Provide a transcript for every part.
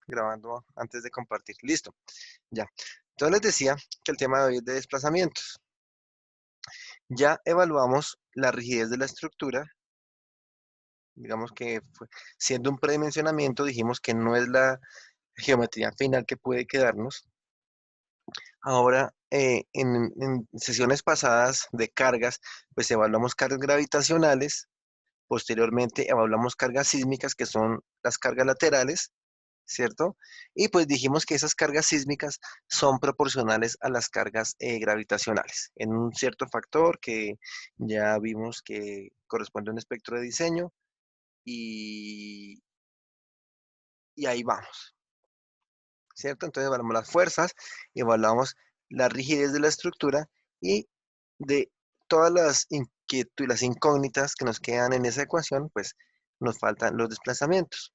grabando antes de compartir. Listo, ya. Entonces les decía que el tema de hoy es de desplazamientos. Ya evaluamos la rigidez de la estructura. Digamos que siendo un predimensionamiento, dijimos que no es la geometría final que puede quedarnos. Ahora, en sesiones pasadas de cargas, pues evaluamos cargas gravitacionales. Posteriormente evaluamos cargas sísmicas, que son las cargas laterales, ¿cierto? Y pues dijimos que esas cargas sísmicas son proporcionales a las cargas gravitacionales, en un cierto factor que ya vimos que corresponde a un espectro de diseño y, y ahí vamos, ¿cierto? Entonces evaluamos las fuerzas, evaluamos la rigidez de la estructura y de todas las inquietudes, las incógnitas que nos quedan en esa ecuación, pues nos faltan los desplazamientos.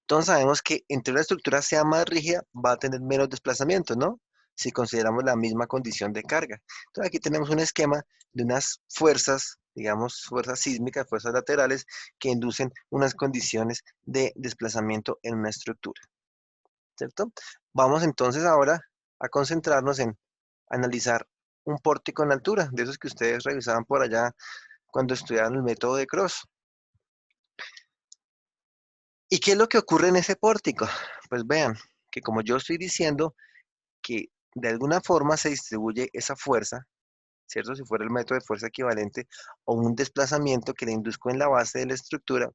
Entonces sabemos que entre una estructura sea más rígida, va a tener menos desplazamiento, ¿no? Si consideramos la misma condición de carga. Entonces aquí tenemos un esquema de unas fuerzas, digamos, fuerzas sísmicas, fuerzas laterales, que inducen unas condiciones de desplazamiento en una estructura, ¿cierto? Vamos entonces ahora a concentrarnos en analizar un pórtico en altura, de esos que ustedes revisaban por allá cuando estudiaban el método de Cross. ¿Y qué es lo que ocurre en ese pórtico? Pues vean que como yo estoy diciendo que de alguna forma se distribuye esa fuerza, ¿cierto? Si fuera el método de fuerza equivalente o un desplazamiento que le induzco en la base de la estructura,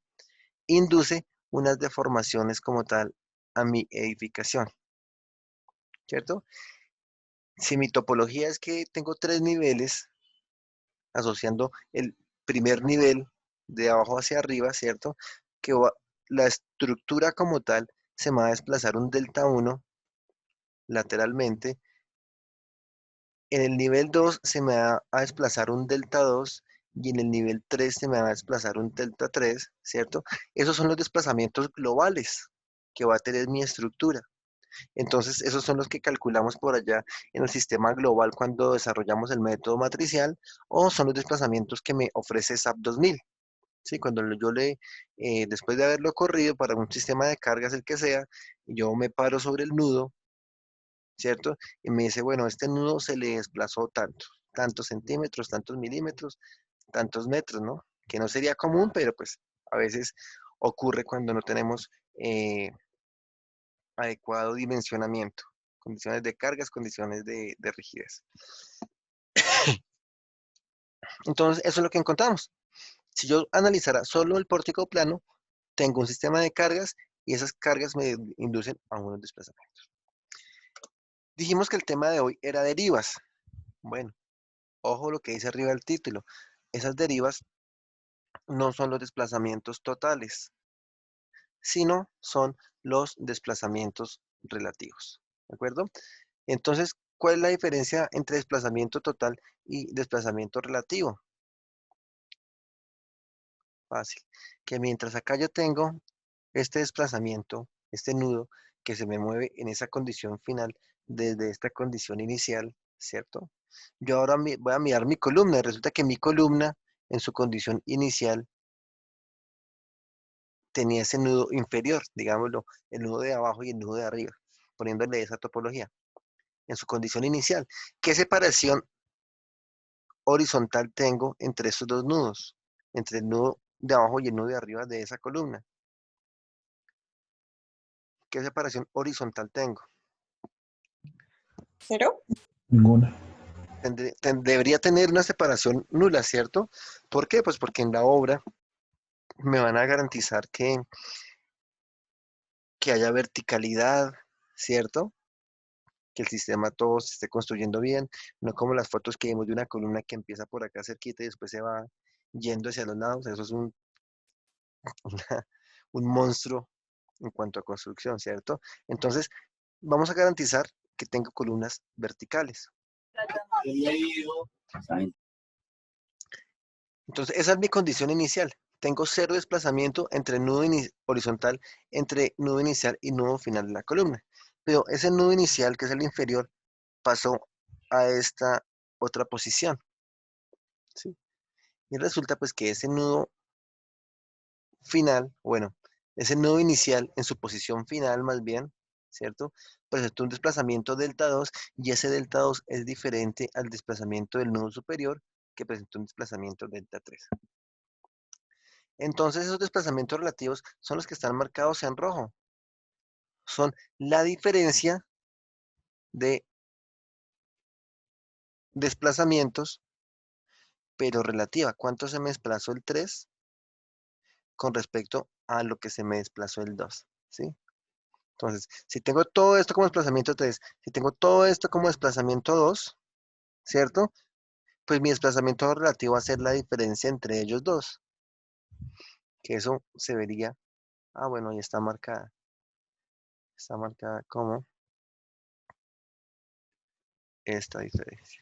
induce unas deformaciones como tal a mi edificación, ¿cierto? Si mi topología es que tengo tres niveles, asociando el primer nivel de abajo hacia arriba, ¿cierto? Que la estructura como tal se me va a desplazar un delta 1 lateralmente. En el nivel 2 se me va a desplazar un delta 2 y en el nivel 3 se me va a desplazar un delta 3, ¿cierto? Esos son los desplazamientos globales que va a tener mi estructura. Entonces, esos son los que calculamos por allá en el sistema global cuando desarrollamos el método matricial o son los desplazamientos que me ofrece SAP 2000. ¿Sí? Cuando después de haberlo corrido para un sistema de cargas, el que sea, yo me paro sobre el nudo, ¿cierto? Y me dice, bueno, este nudo se le desplazó tanto, tantos centímetros, tantos milímetros, tantos metros, ¿no? Que no sería común, pero pues a veces ocurre cuando no tenemos adecuado dimensionamiento, condiciones de cargas, condiciones de rigidez. Entonces, eso es lo que encontramos. Si yo analizara solo el pórtico plano, tengo un sistema de cargas y esas cargas me inducen a unos desplazamientos. Dijimos que el tema de hoy era derivas. Bueno, ojo lo que dice arriba del título. Esas derivas no son los desplazamientos totales, sino son los desplazamientos relativos. ¿De acuerdo? Entonces, ¿cuál es la diferencia entre desplazamiento total y desplazamiento relativo? Fácil. Que mientras acá yo tengo este desplazamiento, este nudo que se me mueve en esa condición final desde esta condición inicial, ¿cierto? Yo ahora voy a mirar mi columna y resulta que mi columna en su condición inicial tenía ese nudo inferior, digámoslo, el nudo de abajo y el nudo de arriba, poniéndole esa topología en su condición inicial. ¿Qué separación horizontal tengo entre estos dos nudos? Entre el nudo de abajo y el nudo de arriba de esa columna. ¿Qué separación horizontal tengo? ¿Cero? Ninguna. Debería tener una separación nula, ¿cierto? ¿Por qué? Pues porque en la obra me van a garantizar que haya verticalidad, ¿cierto? Que el sistema todo se esté construyendo bien, no como las fotos que vimos de una columna que empieza por acá cerquita y después se va yendo hacia los lados. Eso es un monstruo en cuanto a construcción, ¿cierto? Entonces, vamos a garantizar que tenga columnas verticales. Entonces, esa es mi condición inicial. Tengo cero desplazamiento entre nudo horizontal, entre nudo inicial y nudo final de la columna. Pero ese nudo inicial, que es el inferior, pasó a esta otra posición, ¿sí? Y resulta pues que ese nudo final, bueno, ese nodo inicial en su posición final más bien, ¿cierto? Presentó un desplazamiento delta 2 y ese delta 2 es diferente al desplazamiento del nodo superior que presentó un desplazamiento delta 3. Entonces esos desplazamientos relativos son los que están marcados en rojo. Son la diferencia de desplazamientos, pero relativa. ¿Cuánto se me desplazó el 3 con respecto a lo que se me desplazó el 2? ¿Sí? Entonces, si tengo todo esto como desplazamiento 3, si tengo todo esto como desplazamiento 2, ¿cierto? Pues mi desplazamiento relativo va a ser la diferencia entre ellos dos, que eso se vería, bueno, ahí está marcada como esta diferencia.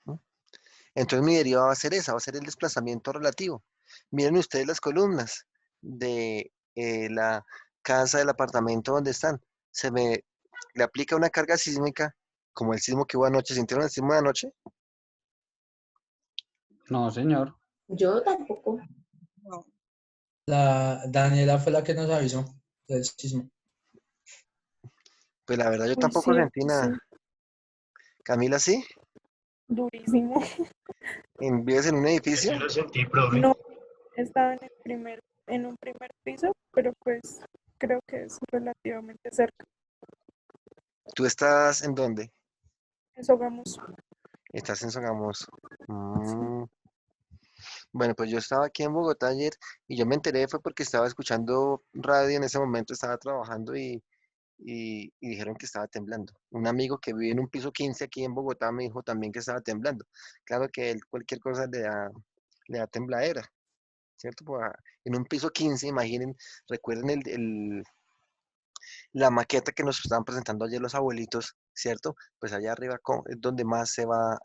¿No? Entonces mi derivada va a ser esa, va a ser el desplazamiento relativo. Miren ustedes las columnas de la casa, del apartamento donde están. Se me le aplica una carga sísmica, como el sismo que hubo anoche. ¿Sintieron el sismo de anoche? No, señor. Yo tampoco. No. La Daniela fue la que nos avisó del sismo. Pues la verdad yo Uy, tampoco sentí cierto, sí, nada. Camila, ¿sí? durísimo. ¿Vives en un Yo sí edificio? lo sentí, profe. No, estaba en un primer piso, pero pues creo que es relativamente cerca. ¿Tú estás en dónde? Eso vamos. Estás en Sogamoso. Sí. Mm. Bueno, pues yo estaba aquí en Bogotá ayer y yo me enteré fue porque estaba escuchando radio en ese momento, estaba trabajando y dijeron que estaba temblando. Un amigo que vive en un piso 15 aquí en Bogotá me dijo también que estaba temblando. Claro que él cualquier cosa le da tembladera, ¿cierto? Pues, en un piso 15, imaginen, recuerden la maqueta que nos estaban presentando ayer los abuelitos, ¿cierto? Pues allá arriba es donde más se va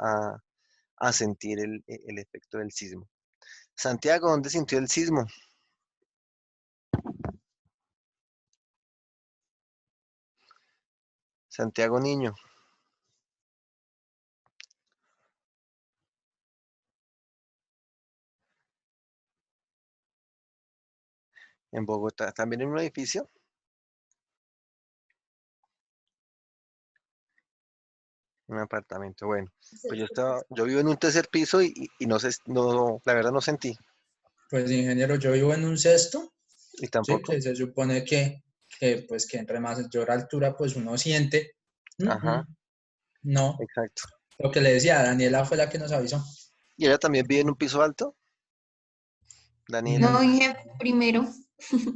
a sentir el efecto del sismo. Santiago, ¿dónde sintió el sismo? Santiago Niño, en Bogotá, también en un edificio, un apartamento. Bueno, pues yo vivo en un tercer piso y no sé, no, la verdad no sentí, Pues ingeniero, yo vivo en un sexto, y sí, tampoco. que se supone pues que entre más mayor altura, pues uno siente. Ajá, No, exacto. lo que le decía, Daniela fue la que nos avisó. ¿Y ella también vive en un piso alto? Daniela, No, Mm, dije primero.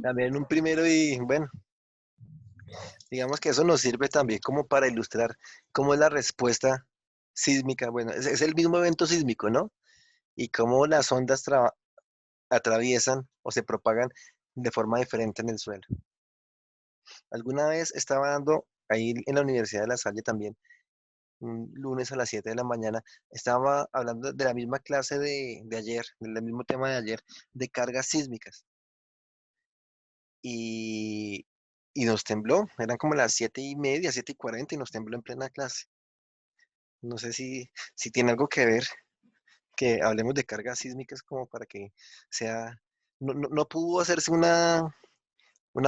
también en un primero y bueno, digamos que eso nos sirve también como para ilustrar cómo es la respuesta sísmica. Bueno, es el mismo evento sísmico, ¿no? Y cómo las ondas atraviesan o se propagan de forma diferente en el suelo. Alguna vez estaba dando ahí en la Universidad de La Salle también, un lunes a las 7 de la mañana, estaba hablando de la misma clase de ayer, del mismo tema de ayer, de cargas sísmicas. Y, y nos tembló, eran como las 7:30, 7:40 y nos tembló en plena clase. No sé si tiene algo que ver que hablemos de cargas sísmicas como para que sea, no pudo hacerse una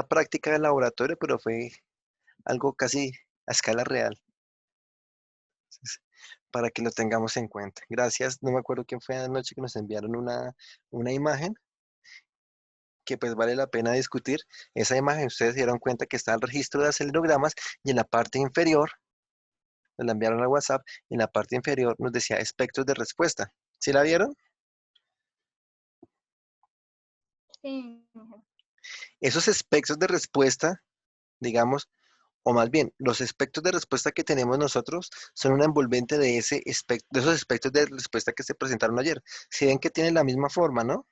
práctica de laboratorio, pero fue algo casi a escala real. Entonces, para que lo tengamos en cuenta. Gracias, no me acuerdo quién fue anoche que nos enviaron una imagen que pues vale la pena discutir. Esa imagen, ustedes se dieron cuenta que está el registro de acelerogramas y en la parte inferior, nos la enviaron al WhatsApp, y en la parte inferior nos decía espectros de respuesta. ¿Sí la vieron? Sí. Esos espectros de respuesta, digamos, o más bien, los espectros de respuesta que tenemos nosotros son una envolvente de esos espectros de respuesta que se presentaron ayer. Si ven que tienen la misma forma, ¿no?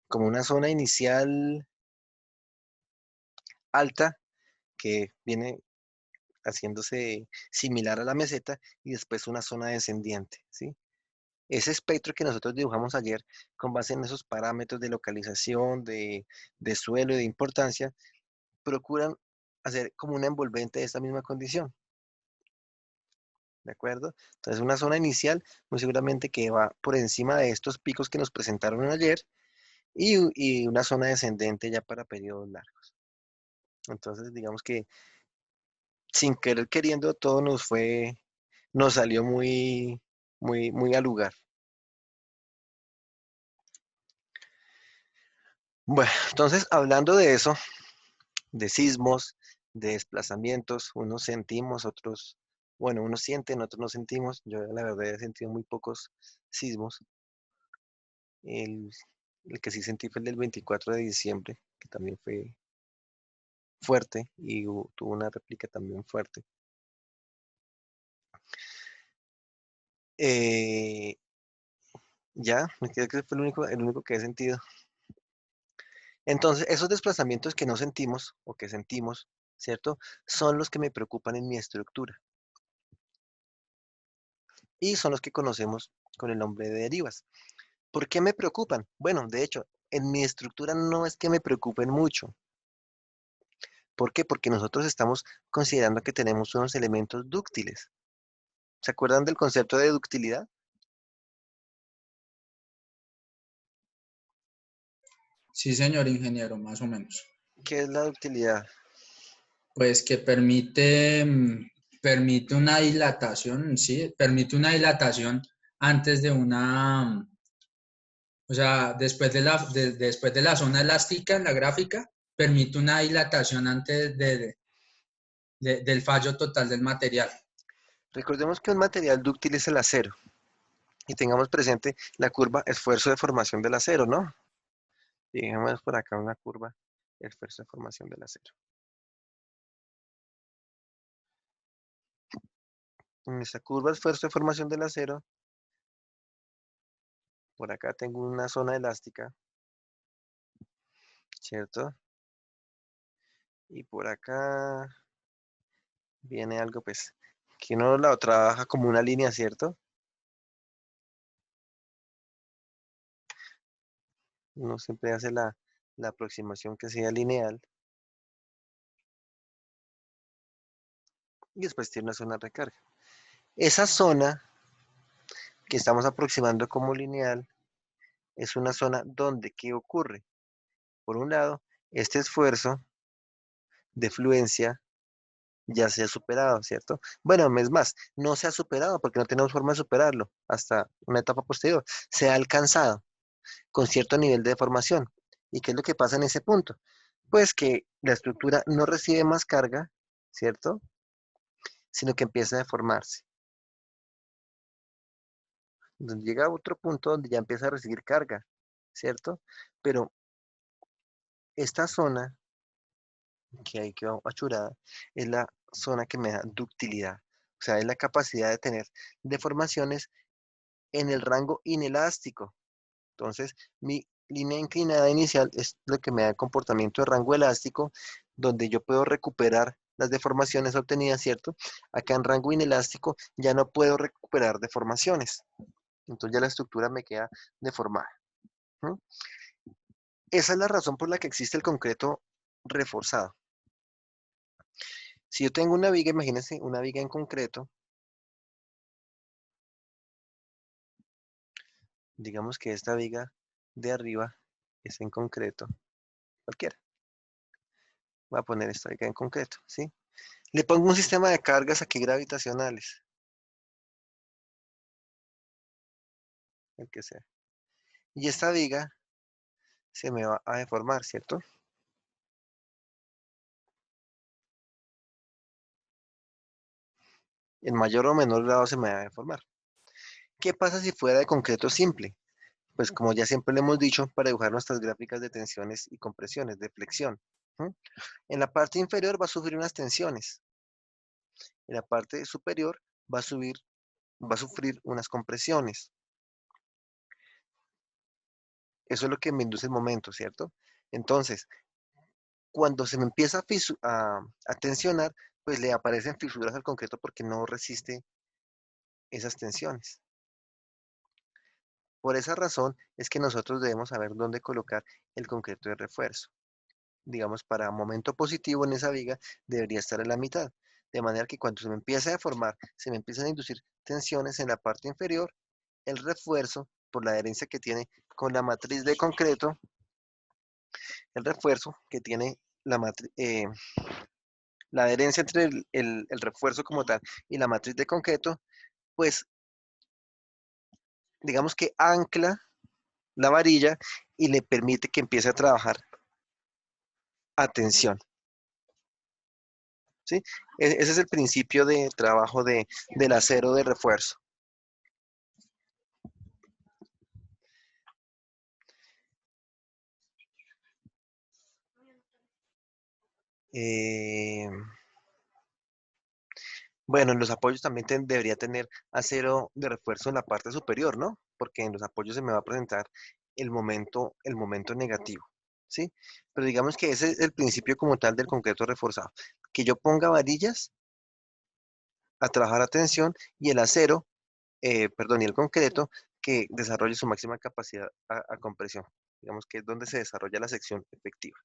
Como una zona inicial alta que viene haciéndose similar a la meseta y después una zona descendiente, ¿sí? Ese espectro que nosotros dibujamos ayer con base en esos parámetros de localización, de suelo y de importancia, procuran hacer como una envolvente de esta misma condición, ¿de acuerdo? Entonces una zona inicial muy seguramente que va por encima de estos picos que nos presentaron ayer y una zona descendente ya para periodos largos. Entonces, digamos que sin querer queriendo todo nos salió muy al lugar. Bueno, entonces hablando de eso, de sismos, de desplazamientos, unos sentimos, otros, bueno, unos sienten, otros no sentimos. Yo la verdad he sentido muy pocos sismos. El, el que sí sentí fue el del 24 de diciembre, que también fue fuerte y tuvo una réplica también fuerte. Eh, ya, me quedé que fue el único que he sentido. Entonces, esos desplazamientos que no sentimos o que sentimos, ¿cierto? Son los que me preocupan en mi estructura y son los que conocemos con el nombre de derivas. ¿Por qué me preocupan? Bueno, de hecho, en mi estructura no es que me preocupen mucho. ¿Por qué? Porque nosotros estamos considerando que tenemos unos elementos dúctiles. ¿Se acuerdan del concepto de ductilidad? Sí, señor ingeniero, más o menos. ¿Qué es la ductilidad? Pues que permite, permite una dilatación, ¿sí? Permite una dilatación antes de una, o sea, después de la zona elástica en la gráfica, permite una dilatación antes del fallo total del material. Recordemos que un material dúctil es el acero y tengamos presente la curva esfuerzo de formación del acero, ¿no? Dejemos por acá una curva esfuerzo de formación del acero. En esta curva esfuerzo de formación del acero, por acá tengo una zona elástica, ¿cierto? Y por acá viene algo, pues, que uno lo trabaja como una línea, ¿cierto? Uno siempre hace la aproximación que sea lineal y después tiene una zona de recarga. Esa zona que estamos aproximando como lineal es una zona donde, ¿qué ocurre? Por un lado, este esfuerzo de fluencia ya se ha superado, ¿cierto? Bueno, es más, no se ha superado porque no tenemos forma de superarlo hasta una etapa posterior. Se ha alcanzado con cierto nivel de deformación. ¿Y qué es lo que pasa en ese punto? Pues que la estructura no recibe más carga, ¿cierto? Sino que empieza a deformarse. Donde llega a otro punto donde ya empieza a recibir carga, ¿cierto? Pero esta zona que ahí quedó achurada es la zona que me da ductilidad. O sea, es la capacidad de tener deformaciones en el rango inelástico. Entonces, mi línea inclinada inicial es lo que me da el comportamiento de rango elástico, donde yo puedo recuperar las deformaciones obtenidas, ¿cierto? Acá en rango inelástico ya no puedo recuperar deformaciones. Entonces ya la estructura me queda deformada. ¿Mm? Esa es la razón por la que existe el concreto reforzado. Si yo tengo una viga, imagínense una viga en concreto, digamos que esta viga de arriba es en concreto, cualquiera. Voy a poner esta viga en concreto, ¿sí? Le pongo un sistema de cargas aquí gravitacionales, el que sea. Y esta viga se me va a deformar, ¿cierto? En mayor o menor grado se me va a deformar. ¿Qué pasa si fuera de concreto simple? Pues como ya siempre le hemos dicho, para dibujar nuestras gráficas de tensiones y compresiones, de flexión. ¿Mm? En la parte inferior va a sufrir unas tensiones. En la parte superior va a sufrir unas compresiones. Eso es lo que me induce el momento, ¿cierto? Entonces, cuando se me empieza a tensionar, pues le aparecen fisuras al concreto porque no resiste esas tensiones. Por esa razón es que nosotros debemos saber dónde colocar el concreto de refuerzo. Digamos, para momento positivo en esa viga debería estar en la mitad. De manera que cuando se me empiece a deformar, se me empiezan a inducir tensiones en la parte inferior, el refuerzo, por la adherencia que tiene con la matriz de concreto, el refuerzo que tiene la adherencia entre el refuerzo como tal y la matriz de concreto, pues digamos que ancla la varilla y le permite que empiece a trabajar a tensión. ¿Sí? Ese es el principio de trabajo del acero de refuerzo. Eh, bueno, en los apoyos también debería tener acero de refuerzo en la parte superior, ¿no? Porque en los apoyos se me va a presentar el momento negativo, ¿sí? Pero digamos que ese es el principio como tal del concreto reforzado. Que yo ponga varillas a trabajar a tensión y el acero, perdón, y el concreto que desarrolle su máxima capacidad a compresión. Digamos que es donde se desarrolla la sección efectiva.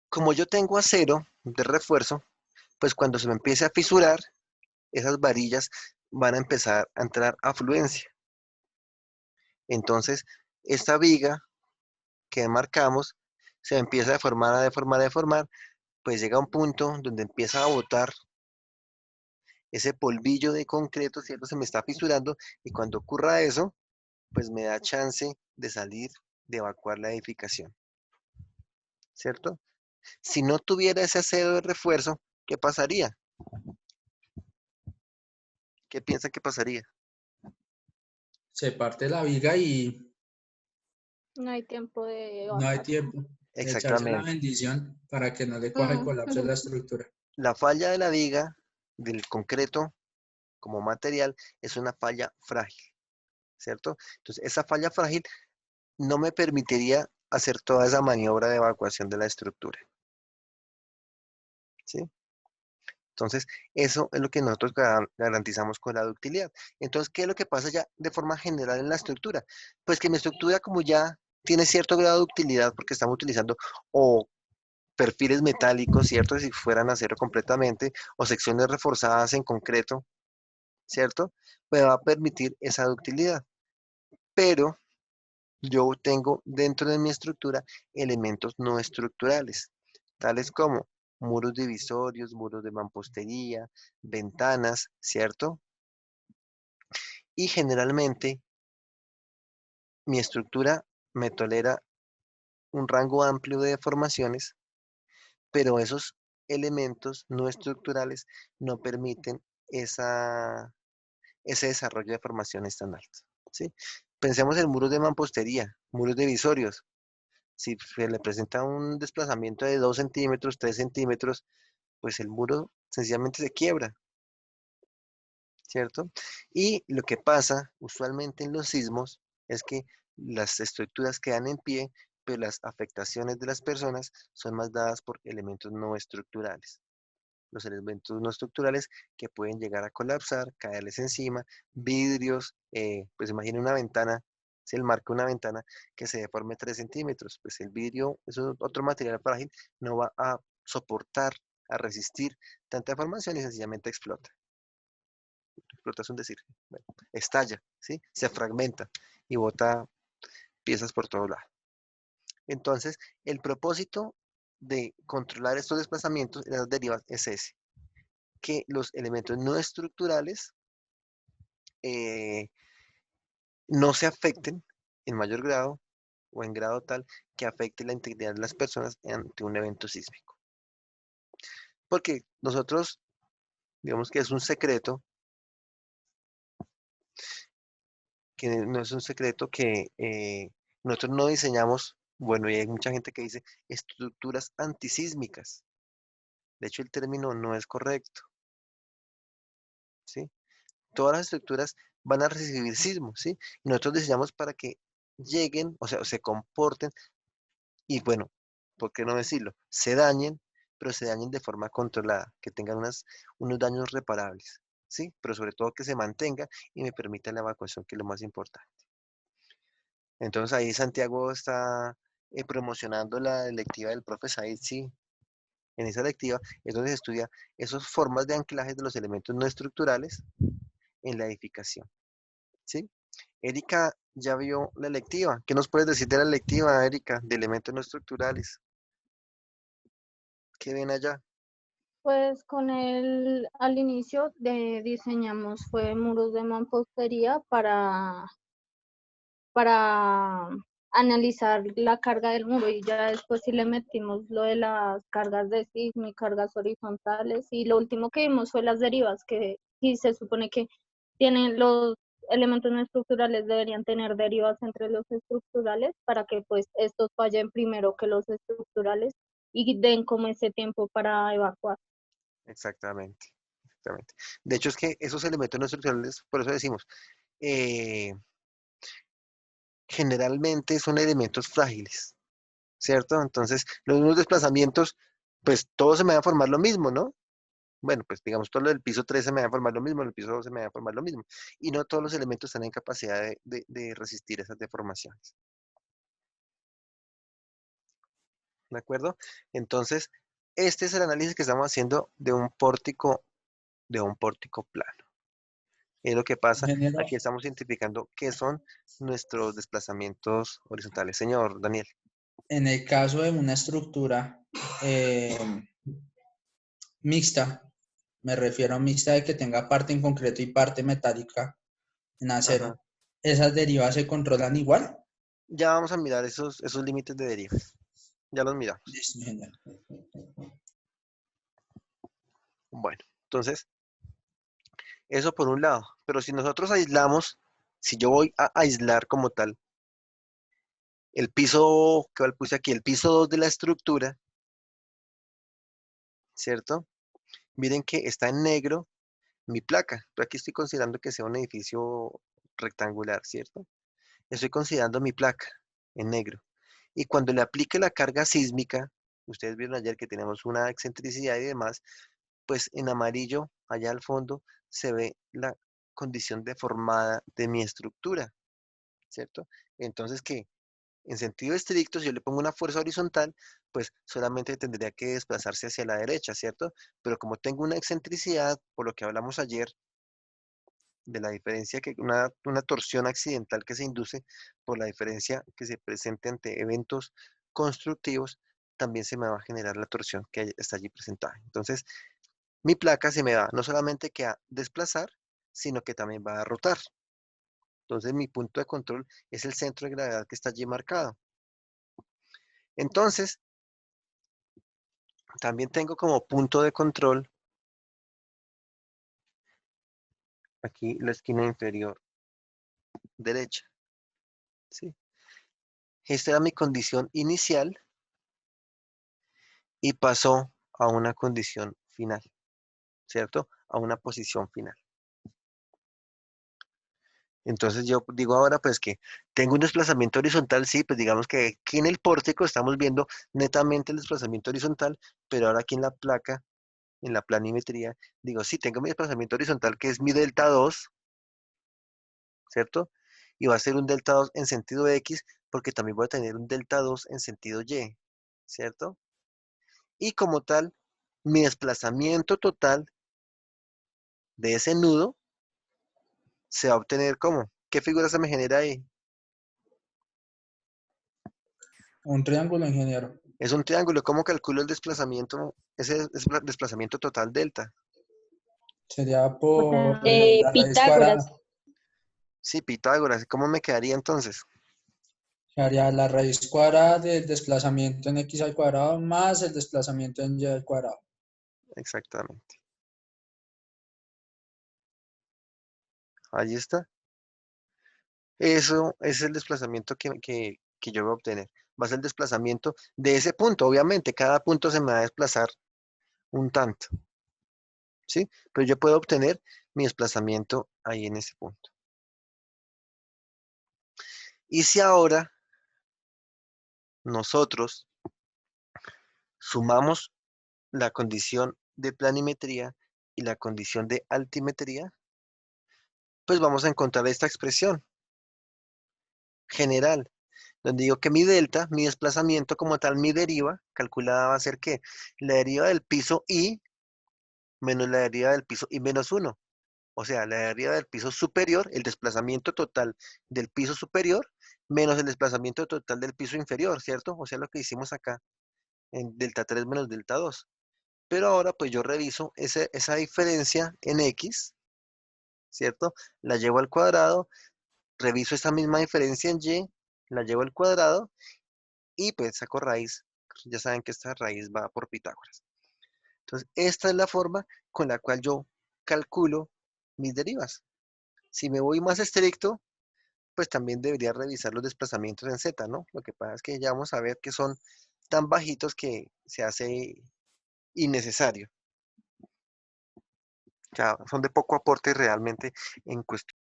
Como yo tengo acero de refuerzo, pues cuando se me empiece a fisurar, esas varillas van a empezar a entrar a fluencia. Entonces, esta viga que marcamos se empieza a deformar, a deformar, a deformar, pues llega a un punto donde empieza a botar ese polvillo de concreto, ¿cierto? Se me está fisurando y cuando ocurra eso, pues me da chance de salir, de evacuar la edificación, ¿cierto? Si no tuviera ese acero de refuerzo, ¿qué pasaría? ¿Qué piensan que pasaría? Se parte la viga y No hay tiempo de no hay evacuación. tiempo de echarse la Exactamente. bendición para que no le coja el colapso de la estructura. La falla de la viga, del concreto como material, es una falla frágil, ¿cierto? Entonces, esa falla frágil no me permitiría hacer toda esa maniobra de evacuación de la estructura, ¿sí? Entonces, eso es lo que nosotros garantizamos con la ductilidad. Entonces, ¿qué es lo que pasa ya de forma general en la estructura? Pues que mi estructura, como ya tiene cierto grado de ductilidad, porque estamos utilizando o perfiles metálicos, ¿cierto? Si fueran acero completamente, o secciones reforzadas en concreto, ¿cierto? Me va a permitir esa ductilidad. Pero yo tengo dentro de mi estructura elementos no estructurales, tales como muros divisorios, muros de mampostería, ventanas, ¿cierto? Y generalmente mi estructura me tolera un rango amplio de deformaciones, pero esos elementos no estructurales no permiten ese desarrollo de formaciones tan altas, ¿sí? Pensemos en muros de mampostería, muros divisorios. Si se le presenta un desplazamiento de 2 centímetros, 3 centímetros, pues el muro sencillamente se quiebra, ¿cierto? Y lo que pasa usualmente en los sismos es que las estructuras quedan en pie, pero las afectaciones de las personas son más dadas por elementos no estructurales. Los elementos no estructurales que pueden llegar a colapsar, caerles encima, vidrios, pues imagine una ventana, si el marco de una ventana que se deforme 3 centímetros, pues el vidrio es otro material frágil, no va a soportar, a resistir tanta deformación y sencillamente explota. Explota es un decir, bueno, estalla, ¿sí? Se fragmenta y bota piezas por todo lado. Entonces, el propósito de controlar estos desplazamientos en las derivas es ese, que los elementos no estructurales eh, no se afecten en mayor grado o en grado tal que afecte la integridad de las personas ante un evento sísmico. Porque nosotros, digamos que es un secreto, que no es un secreto que nosotros no diseñamos, bueno, y hay mucha gente que dice estructuras antisísmicas. De hecho, el término no es correcto, ¿sí? Todas las estructuras van a recibir sismos, ¿sí? Y nosotros diseñamos para que lleguen, o sea, se comporten y bueno, ¿por qué no decirlo? Se dañen, pero se dañen de forma controlada, que tengan unos daños reparables, ¿sí? Pero sobre todo que se mantenga y me permita la evacuación, que es lo más importante. Entonces ahí Santiago está promocionando la electiva del profe Said, sí. En esa electiva es donde se estudia esas formas de anclaje de los elementos no estructurales en la edificación, ¿sí? Erika ya vio la electiva. ¿Qué nos puedes decir de la electiva, Erika, de elementos no estructurales? ¿Qué ven allá? Pues con él al inicio diseñamos fue muros de mampostería para analizar la carga del muro y ya después sí le metimos lo de las cargas de sismo y cargas horizontales y lo último que vimos fue las derivas que sí se supone que tienen los elementos no estructurales deberían tener derivas entre los estructurales para que pues estos fallen primero que los estructurales y den como ese tiempo para evacuar. Exactamente, exactamente. De hecho, es que esos elementos no estructurales, por eso decimos, eh, generalmente son elementos frágiles, ¿cierto? Entonces, los mismos desplazamientos, pues todos se me va a formar lo mismo, ¿no? Bueno, pues digamos, todo lo del piso 3 se me va a formar lo mismo, el piso 2 se me va a formar lo mismo. Y no todos los elementos están en capacidad de resistir esas deformaciones. ¿De acuerdo? Entonces, este es el análisis que estamos haciendo de un pórtico plano. Es lo que pasa. Ingeniero, Aquí estamos identificando qué son nuestros desplazamientos horizontales. Señor Daniel. en el caso de una estructura eh, mixta, me refiero a mixta de que tenga parte en concreto y parte metálica en Ajá. acero, ¿esas derivas se controlan igual? Ya vamos a mirar esos límites de deriva. Ya los miramos. Listo, ingeniero. Bueno, entonces, eso por un lado. Pero si nosotros aislamos, si yo voy a aislar como tal, el piso, que puse aquí, el piso 2 de la estructura, ¿cierto? Miren que está en negro mi placa. Pero aquí estoy considerando que sea un edificio rectangular, ¿cierto? Estoy considerando mi placa en negro. Y cuando le aplique la carga sísmica, ustedes vieron ayer que tenemos una excentricidad y demás, pues en amarillo, allá al fondo, se ve la condición deformada de mi estructura, ¿cierto? Entonces, que en sentido estricto, si yo le pongo una fuerza horizontal, pues solamente tendría que desplazarse hacia la derecha, ¿cierto? Pero como tengo una excentricidad, por lo que hablamos ayer, de la diferencia que una torsión accidental que se induce por la diferencia que se presente ante eventos constructivos, también se me va a generar la torsión que está allí presentada. Entonces, mi placa se me va no solamente que a desplazar, sino que también va a rotar. Entonces, mi punto de control es el centro de gravedad que está allí marcado. Entonces, también tengo como punto de control aquí la esquina inferior derecha, ¿sí? Esta era mi condición inicial y pasó a una condición final, ¿cierto? A una posición final. Entonces yo digo ahora pues que tengo un desplazamiento horizontal, sí, pues digamos que aquí en el pórtico estamos viendo netamente el desplazamiento horizontal, pero ahora aquí en la placa, en la planimetría, digo, sí, tengo mi desplazamiento horizontal que es mi delta 2, ¿cierto? Y va a ser un delta 2 en sentido X porque también voy a tener un delta 2 en sentido Y, ¿cierto? Y como tal, mi desplazamiento total de ese nudo se va a obtener como, ¿qué figura se me genera ahí? Un triángulo, ingeniero. Es un triángulo, ¿cómo calculo el desplazamiento, ese desplazamiento total delta? Sería Pues por la raíz Pitágoras. cuadrada. Sí, Pitágoras, ¿cómo me quedaría entonces? Sería la raíz cuadrada del desplazamiento en x al cuadrado más el desplazamiento en y al cuadrado. Exactamente. Allí está. Eso es el desplazamiento que yo voy a obtener. Va a ser el desplazamiento de ese punto. Obviamente, cada punto se me va a desplazar un tanto, ¿sí? Pero yo puedo obtener mi desplazamiento ahí en ese punto. Y si ahora nosotros sumamos la condición de planimetría y la condición de altimetría, pues vamos a encontrar esta expresión general, donde digo que mi delta, mi desplazamiento como tal, mi deriva, calculada va a ser que la deriva del piso i menos la deriva del piso i menos 1. O sea, la de arriba del piso superior, el desplazamiento total del piso superior, menos el desplazamiento total del piso inferior, ¿cierto? O sea, lo que hicimos acá, en delta 3 menos delta 2. Pero ahora, pues yo reviso esa diferencia en X, ¿cierto? La llevo al cuadrado, reviso esa misma diferencia en Y, la llevo al cuadrado y pues saco raíz. Ya saben que esta raíz va por Pitágoras. Entonces, esta es la forma con la cual yo calculo mis derivas. Si me voy más estricto, pues también debería revisar los desplazamientos en Z, ¿no? Lo que pasa es que ya vamos a ver que son tan bajitos que se hace innecesario. O sea, son de poco aporte realmente en cuestión.